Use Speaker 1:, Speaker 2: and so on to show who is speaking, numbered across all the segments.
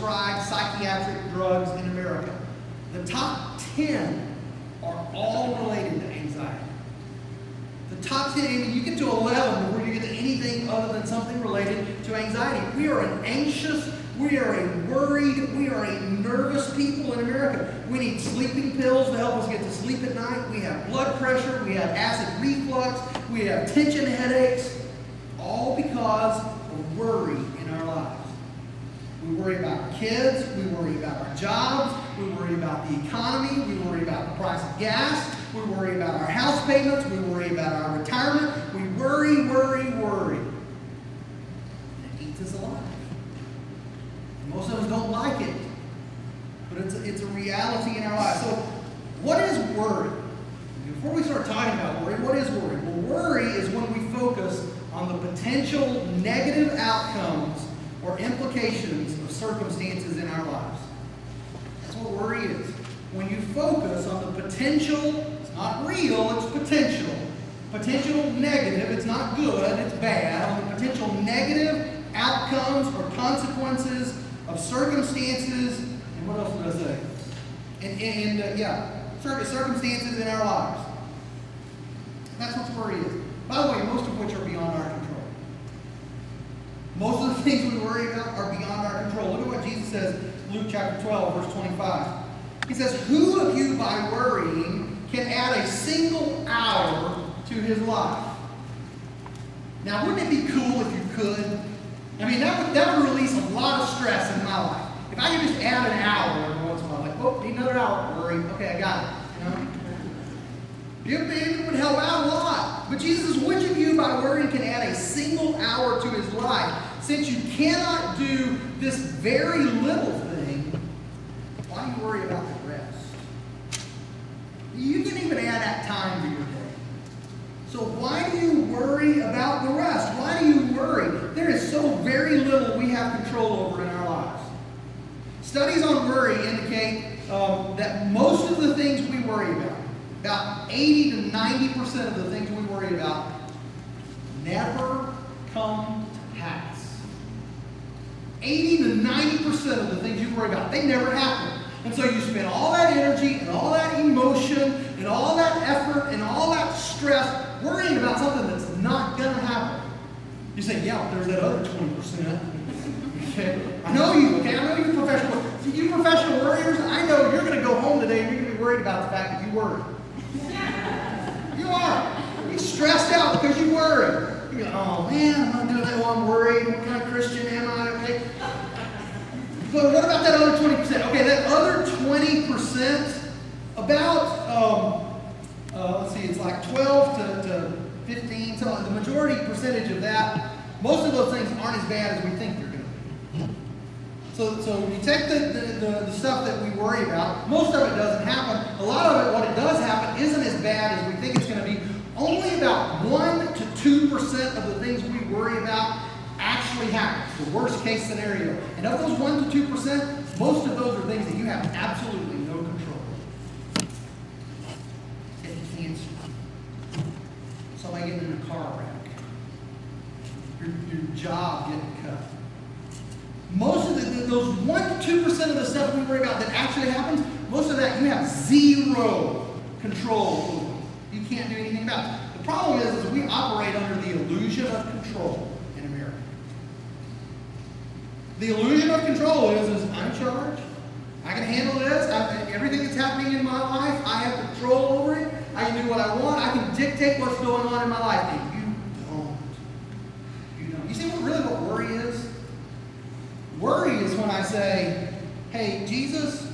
Speaker 1: prescribed psychiatric drugs in America, the top 10 are all related to anxiety. The top 10, and you get to 11 before you get to anything other than something related to anxiety. We are an anxious, we are a worried, we are a nervous people in America. We need sleeping pills to help us get to sleep at night. We have blood pressure, we have acid reflux, we have tension headaches, all because of worry in our lives. We worry about our kids, we worry about our jobs, we worry about the economy, we worry about the price of gas, we worry about our house payments, we worry about our retirement, we worry, worry, worry. And it eats us alive. And most of us don't like it, but it's a reality in our lives. So what is worry? Before we start talking about worry, what is worry? Well, worry is when we focus on the potential negative outcomes or implications of circumstances in our lives. That's what worry is. When you focus on the potential, it's not real, it's potential. Potential negative, it's not good, it's bad. On the potential negative outcomes or consequences of circumstances, and what else did I say? Circumstances in our lives. That's what worry is. By the way, most of which are beyond our control. Most of the things we worry about are beyond our control. Look at what Jesus says, Luke chapter 12, verse 25. He says, "Who of you by worrying can add a single hour to his life?" Now, wouldn't it be cool if you could? I mean, that would release a lot of stress in my life. If I could just add an hour every once in a while, like, oh, need another hour, worry. Okay, I got it. It would help out a lot. But Jesus says, which of you by worrying can add a single hour to his life? Since you cannot do this very little thing, why do you worry about the rest? You can even add that time to your day. So why do you worry about the rest? Why do you worry? There is so very little we have control over in our lives. Studies on worry indicate that most of the things we worry about 80 to 90% of the things we worry about, never come to pass. 80 to 90% of the things you worry about, they never happen. And so you spend all that energy and all that emotion and all that effort and all that stress worrying about something that's not going to happen. You say, yeah, but there's that other 20%. Okay? I know you professional. See, you professional worriers, I know you're going to go home today and you're going to be worried about the fact that you worry. You are. You're stressed out because you worry. You're like, oh man, I'm not doing that while I'm worried. What kind of Christian am I? Okay. But what about that other 20%? Okay, that other 20%, about, let's see, it's like 12 to 15. So the majority percentage of that, most of those things aren't as bad as we think they're going to be. So you take the stuff that we worry about, most of it doesn't happen. A lot of it, what it does happen, isn't as bad as we think it's going to be. Only about 1 to 2% of the things we worry about actually happen. The worst case scenario. And of those 1 to 2%, most of those are things that you have absolutely no control over. Getting cancer. Somebody getting in a car wreck. Your job getting cut. Most of those 1 to 2% of the stuff we worry about that actually happens, most of that you have zero control over. You can't do anything about it. The problem is we operate under the illusion of control in America. The illusion of control is I'm in charge. I can handle this. Everything that's happening in my life, I have control over it. I can do what I want. I can dictate what's going on in my life. And you don't. You don't. You see what worry is? Worry is when I say, hey, Jesus,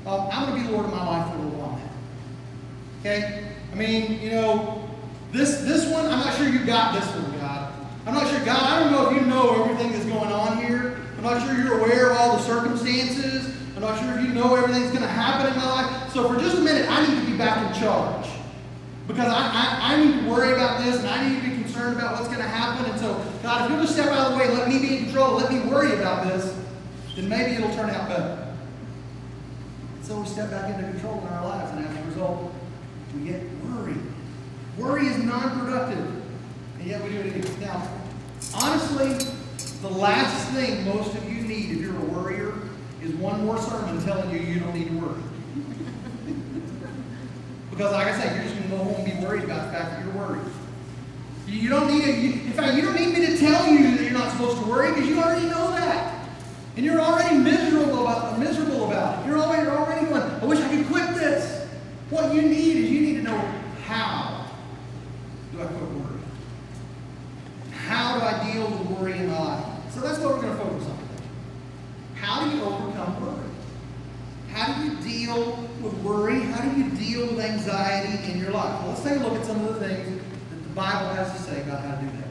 Speaker 1: I'm going to be Lord of my life for a little while now. Okay? I mean, this one, I'm not sure you got this one, God. I'm not sure, God, I don't know if you know everything that's going on here. I'm not sure you're aware of all the circumstances. I'm not sure if you know everything's going to happen in my life. So for just a minute, I need to be back in charge. Because I need to worry about this, and I need to be concerned about what's going to happen. And so, God, if you'll just step out of the way, let me be in control, let me worry about this, then maybe it'll turn out better. So we step back into control in our lives, and as a result, we get worried. Worry is non-productive, and yet we do it anyway. Now, honestly, the last thing most of you need if you're a worrier is one more sermon telling you you don't need to worry. Because like I say, you're just going to go home and be worried about the fact that you're worried. You don't need it. In fact, you don't need me to tell you that you're not supposed to worry because you already know that. And you're already miserable about it. You're already going, I wish I could quit this. What you need is you need to know, how do I quit worry? How do I deal with worry in my life? So that's what we're going to focus on. How do you overcome worry? How do you deal with worry? How do you deal with anxiety in your life? Well, let's take a look at some of the things that the Bible has to say about how to do that.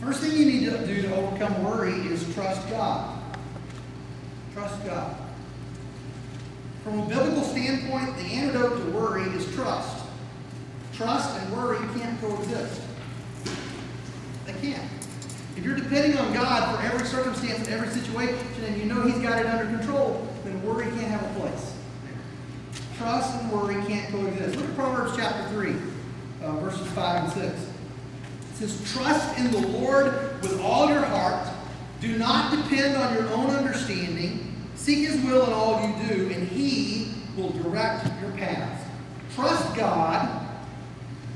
Speaker 1: First thing you need to do to overcome worry is trust God. Trust God. From a biblical standpoint, the antidote to worry is trust. Trust and worry can't coexist. They can't. If you're depending on God for every circumstance and every situation and you know He's got it under control, then worry can't have a place. Trust and worry can't coexist. Look at Proverbs chapter 3, verses 5 and 6. It says, trust in the Lord with all your heart. Do not depend on your own understanding. Seek His will in all you do, and He will direct your paths. Trust God.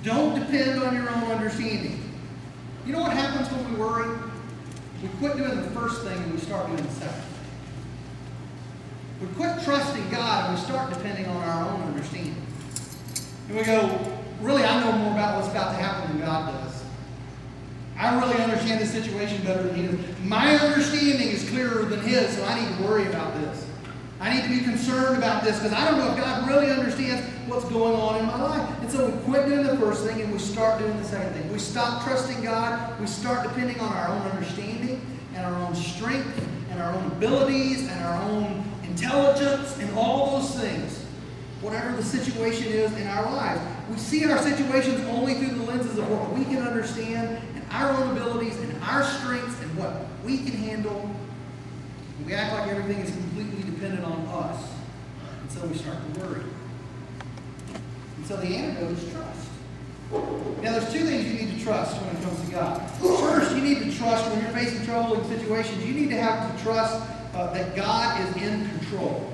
Speaker 1: Don't depend on your own understanding. You know what happens when we worry? We quit doing the first thing and we start doing the second. We quit trusting God and we start depending on our own understanding. And we go, really, I know more about what's about to happen than God does. I really understand this situation better than He does. My understanding is clearer than His, so I need to worry about this. I need to be concerned about this because I don't know if God really understands what's going on in my life. And so we quit doing the first thing and we start doing the second thing. We stop trusting God. We start depending on our own understanding and our own strength and our own abilities and our own intelligence and all those things. Whatever the situation is in our lives. We see our situations only through the lenses of what we can understand and our own abilities and our strengths and what we can handle. We act like everything is completely dependent on us. And so we start to worry. And so the antidote is trust. Now there's two things you need to trust when it comes to God. First, you need to trust when you're facing troubling situations. You need to have to trust that God is in control.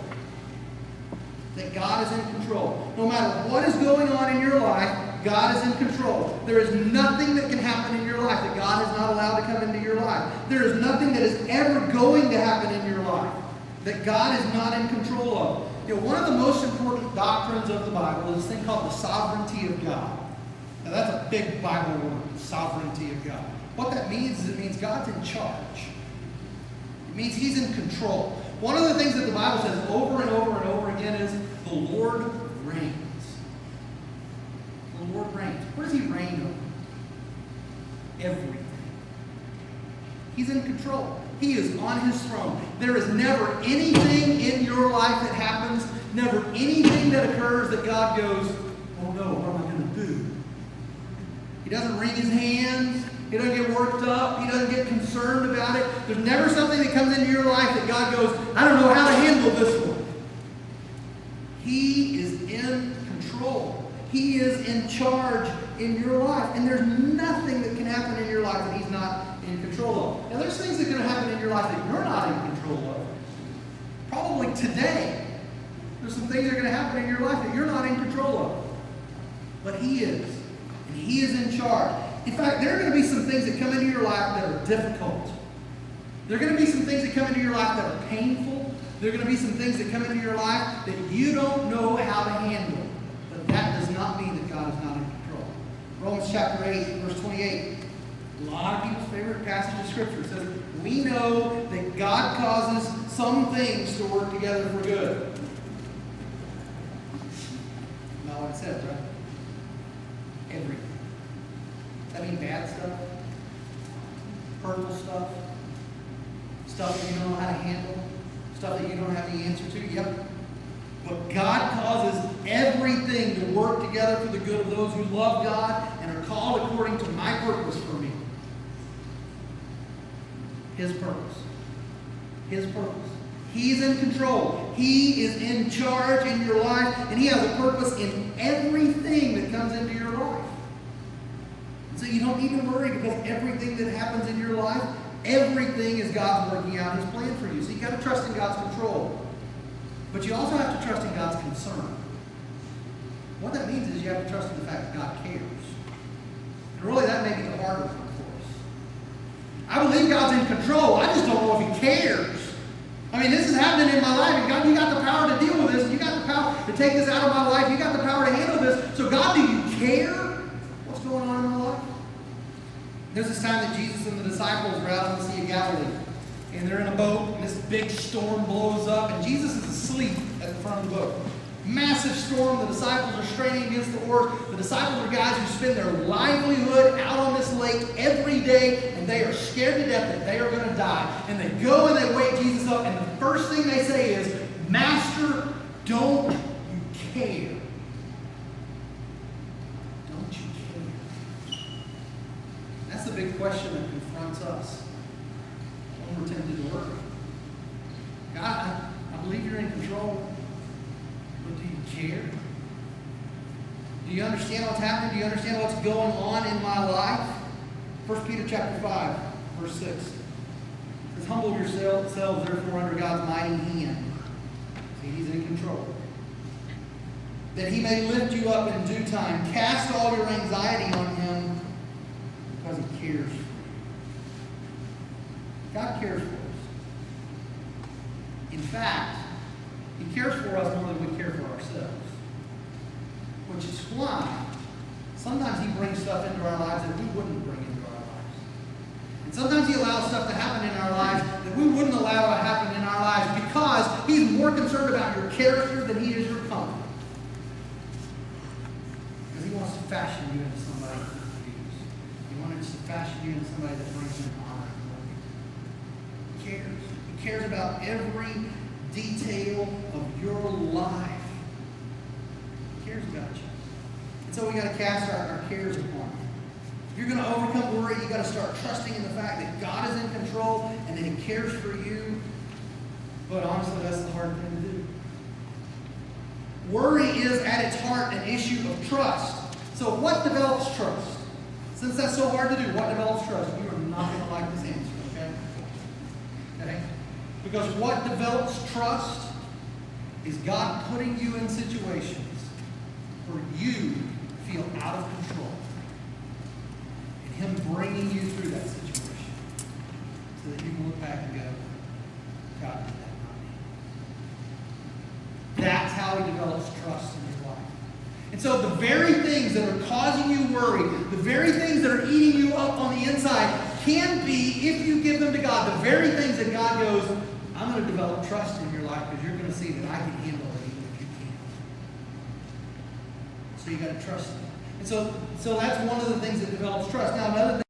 Speaker 1: That God is in control. No matter what is going on in your life, God is in control. There is nothing that can happen in your life that God has not allowed to come into your life. There is nothing that is ever going to happen in your life that God is not in control of. You know, one of the most important doctrines of the Bible is this thing called the sovereignty of God. Now that's a big Bible word, sovereignty of God. What that means is it means God's in charge. It means He's in control. One of the things that the Bible says over and over and over again is the Lord reigns. The Lord reigns. What does He reign over? Everything. He's in control. He is on His throne. There is never anything in your life that happens, never anything that occurs that God goes, oh no, what am I going to do? He doesn't wring His hands. He doesn't get worked up. He doesn't get concerned about it. There's never something that comes into your life that God goes, I don't know how to handle this one. He is in control. He is in charge in your life. And there's nothing that can happen in your life that He's not in control of. Now, there's things that are going to happen in your life that you're not in control of. Probably today, there's some things that are going to happen in your life that you're not in control of. But He is. And He is in charge. In fact, there are going to be some things that come into your life that are difficult. There are going to be some things that come into your life that are painful. There are going to be some things that come into your life that you don't know how to handle. But that does not mean that God is not in control. Romans chapter 8, verse 28. A lot of people's favorite passage of Scripture says, we know that God causes some things to work together for good. Not what it says, right? Everything. Does that mean bad stuff? Hurtful stuff? Stuff that you don't know how to handle? Stuff that you don't have the answer to? Yep. But God causes everything to work together for the good of those who love God and are called according to my purpose for me. His purpose. His purpose. He's in control. He is in charge in your life, and He has a purpose in everything that comes into your life. So you don't need to worry because everything that happens in your life, everything is God working out His plan for you. So you got to trust in God's control. But you also have to trust in God's concern. What that means is you have to trust in the fact that God cares. And really, that may be the harder one for us. I believe God's in control. I just don't know if He cares. I mean, this is happening in my life, and God, you got the power to deal with this, and you got the power to take this out of my life. You got the power to handle this. So God, do you care what's going on in my life? There's this time that Jesus and the disciples were out on the Sea of Galilee. And they're in a boat, and this big storm blows up, and Jesus is asleep at the front of the boat. Massive storm. The disciples are straining against the oars. The disciples are guys who spend their livelihood out on this lake every day, and they are scared to death that they are going to die. And they go and they wake Jesus up, and the first thing they say is, Master, don't you care? Don't you care? That's the big question that confronts us when we're tempted to worry. God, I believe you're in control. But do you care? Do you understand what's happening? Do you understand what's going on in my life? 1 Peter chapter 5, verse 6. It says, humble yourselves therefore under God's mighty hand. See, He's in control. That He may lift you up in due time. Cast all your anxiety on Him because He cares for you. God cares for us. In fact, He cares for us more than we care for ourselves. Which is why sometimes He brings stuff into our lives that we wouldn't bring into our lives. And sometimes He allows stuff to happen in our lives that we wouldn't allow to happen in our lives because He's more concerned about your character than He is your comfort. Because He wants to fashion you into somebody that you use. He wants to fashion you into somebody that brings Him honor and glory. He cares. He cares about every detail of your life. He cares about you. And so we got to cast our cares upon Him. If you're going to overcome worry, you got to start trusting in the fact that God is in control and that He cares for you. But honestly, that's the hard thing to do. Worry is at its heart an issue of trust. So what develops trust? Since that's so hard to do, what develops trust? You are not going to like this answer, okay? Okay? Because what develops trust is God putting you in situations where you feel out of control. And Him bringing you through that situation. So that you can look back and go, God did that, not me. That's how He develops trust in your life. And so the very things that are causing you worry, the very things that are eating you up on the inside, can be, if you give them to God, the very things that God goes, I'm going to develop trust in your life because you're going to see that I can handle it even if you can't. So you got to trust Him. And so that's one of the things that develops trust. Now, another thing